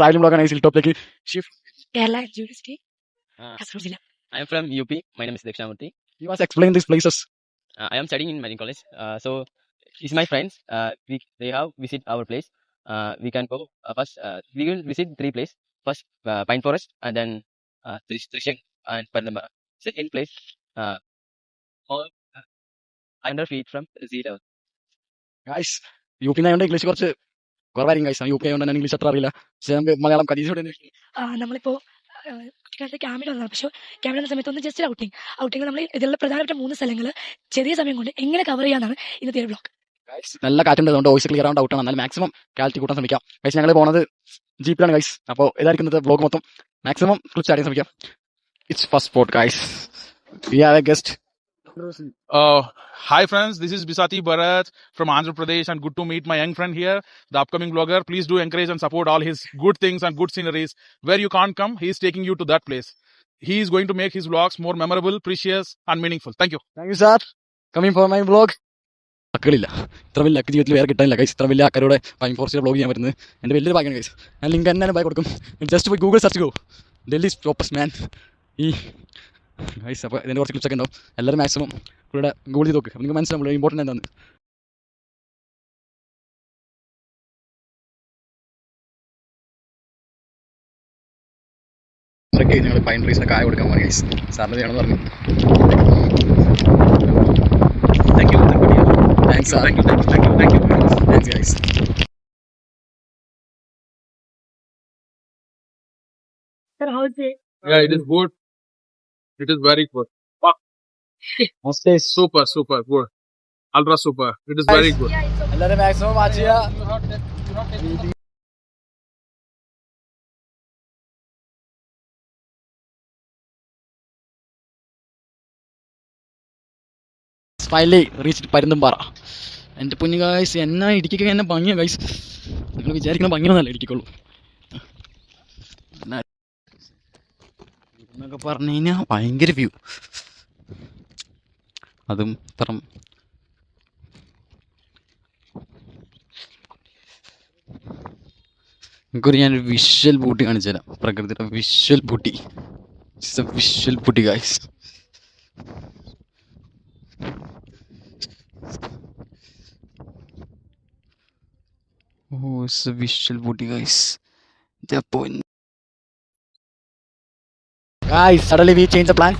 Travelling ബ്ലോഗാണ് guys. Hill ടോപ്പിലേക്ക് shift. Kerala University, Uh, Kasaragod Jilla. I am from UP. My name is Dakshinamurthy. You must explain these places. I am studying in Marine College. So, it's my friends. They have visit our place. We can go first. We will visit three places. First, Pine Forest, and then Trishak and Parnama. Second place, all 100 feet from sea level. Guys U P ആയതുകൊണ്ട് English കുറച്ച് കുറവായിരിക്കും guys. U P ആയതുകൊണ്ട് തന്നെ English അത്ര അറിയില്ല. പക്ഷേ നമുക്ക് മലയാളം കരീസോടെ നമ്മളിപ്പോൾ കുട്ടിക്കാലത്ത് ക്യാമ്പിൽ വന്നതാണ്. പക്ഷേ ക്യാമ്പിൽ വന്ന സമയത്ത് ഒന്ന് ജസ്റ്റ് ഔട്ടിങ് നമ്മൾ ഇതിലുള്ള പ്രധാനപ്പെട്ട 3 സ്ഥലങ്ങൾ ചെറിയ സമയം കൊണ്ട് എങ്ങനെ കവർ ചെയ്യാന്നാണ് ഇന്നത്തെ ഒരു ബ്ലോഗ്. നല്ല കാറ്റുണ്ട്, അതുകൊണ്ട് വോയിസ് ക്ലിയർ ആവേണ്ട ഔട്ടാണ്. എന്നാലും മാക്സിമം ക്വാളിറ്റി കൂട്ടാൻ ശ്രമിക്കാം ഗൈസ്. ഞങ്ങൾ പോകുന്നത് ജീപ്പിലാണ് ഗൈസ്. അപ്പോൾ ഇതായിരിക്കും ഇന്നത്തെ ബ്ലോഗ് മൊത്തം. മാക്സിമം ക്ലിപ്സ് ആഡ് ചെയ്യാൻ ശ്രമിക്കാം. It's first spot guys. We have A guest. Hi friends, this is Bisati Bharat from Andhra Pradesh, and good to meet my young friend here, the upcoming vlogger. Please do encourage and support all his good things and good sceneries. Where you can't come, he is taking you to that place. He is going to make his vlogs more memorable, precious and meaningful. Thank you. Thank you sir, coming for my blog. മക്കളില്ല, ഇത്ര വലിയ luck ജീവിതത്തിൽ വേറെ കിട്ടാനില്ല guys. ഇത്ര വലിയ അക്കരോടെ pine forest blog ചെയ്യാൻ പറ്റുന്നത് എൻ്റെ വലിയൊരു ഭാഗ്യമാണ് ഗൈസ്. ഞാൻ ലിങ്ക് തന്നെ ബൈ കൊടുക്കും. ജസ്റ്റ് പോയി Google search go Delhi toppest man ഈ ഗൈസ്. അപ്പോൾ ഇതിൻ്റെ കുറച്ച് ക്ലിപ്സൊക്കെ ഉണ്ടാവും. എല്ലാവരും മാക്സിമം ഇവിടെ ഗൂഗിൾ ചെയ്ത് നോക്ക്. നിങ്ങൾക്ക് മനസ്സിലാവും ഇമ്പോർട്ടൻ്റ് എന്താണ്. ഞങ്ങൾ പൈൻ ട്രീസിന് കായ കൊടുക്കാൻ പോകാൻ ഗൈസ്. സാറിന് ചെയ്യണമെന്ന് പറഞ്ഞു. Thanks, sir. Thank you. Thanks, guys. Sir, how is it? Yeah, it is good. It is very good. Super good. Ultra super. It is very good. എല്ലാവരും മാക്സിമം വാച്ച് ചെയ്യുക. Finally reach Parunthumpara. എൻ്റെ പൊന്നു guys, എന്നാ ഇടുക്കിക്ക് എന്നെ ഭംഗിയാണ് guys. നിങ്ങൾ വിചാരിക്കുന്ന ഭംഗിയൊന്നല്ല ഇടുക്കിക്കുള്ളൂ എന്നൊക്കെ പറഞ്ഞു കഴിഞ്ഞാൽ ഭയങ്കര വ്യൂ. അതും ഇത്രം നമുക്കൊരു ഞാനൊരു വിഷ്വൽ ബൂട്ടി കാണിച്ചു തരാം. പ്രകൃതിയുടെ visual booty. It's A visual booty guys. Oh, it's a visual booty, guys. Guys, suddenly we changed the plan.